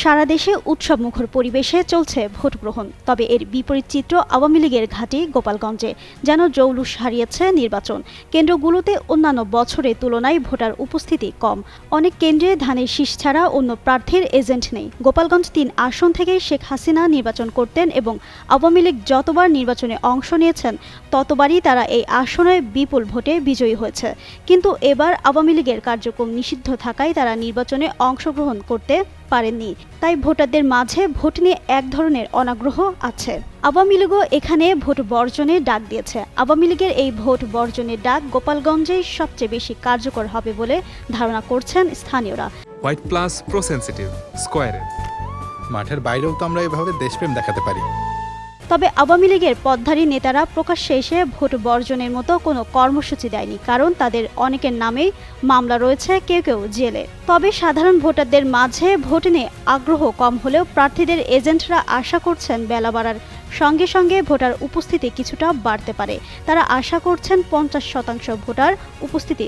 সারা দেশে উৎসবমুখর পরিবেশে চলছে ভোট গ্রহণ। তবে এর বিপরীত চিত্র আওয়ামী লীগের ঘাঁটি গোপালগঞ্জে। যেন জৌলুস হারিয়েছে নির্বাচন। কেন্দ্রগুলোতে অন্যান্য বছরের তুলনায় ভোটার উপস্থিতি কম। অনেক কেন্দ্রে ধানের শীষ ছাড়া অন্য প্রার্থীর এজেন্ট নেই। গোপালগঞ্জ ৩ আসন থেকে শেখ হাসিনা নির্বাচন করতেন এবং আওয়ামী লীগ যতবার নির্বাচনে অংশ নিয়েছেন ততবারই তারা এই আসনে বিপুল ভোটে বিজয়ী হয়েছে। কিন্তু এবার আওয়ামী লীগের কার্যক্রম নিষিদ্ধ থাকায় তারা নির্বাচনে অংশগ্রহণ করতে পারেননি। তাই ভোটারদের মাঝে ভোট নিয়ে এক ধরনের অনাগ্রহ আছে। আওয়ামী লীগও এখানে ভোট বর্জনের ডাক দিয়েছে। আওয়ামী লীগের এই ভোট বর্জনের ডাক গোপালগঞ্জেই সবচেয়ে বেশি কার্যকর হবে বলে ধারণা করছেন স্থানীয়রা। হোয়াইট প্লাস প্রো সেনসিটিভ স্কয়ারের মাঠের বাইরেও তো আমরা এভাবে দেশপ্রেম দেখাতে পারি। তবে আওয়ামী লীগের পদধারী নেতারা প্রকাশ্যে এসে ভোট বর্জনের মতো কোনো কর্মসূচি দেয়নি, কারণ তাদের অনেকের নামেই মামলা রয়েছে, কেউ কেউ জেলে। তবে সাধারণ ভোটারদের মাঝে ভোট নিয়ে আগ্রহ কম হলেও প্রার্থীদের এজেন্টরা আশা করছেন বেলা বাড়ার সঙ্গে সঙ্গে ভোটার উপস্থিতি কিছুটা বাড়তে পারে। তারা আশা করছেন ৫০% ভোটার উপস্থিতি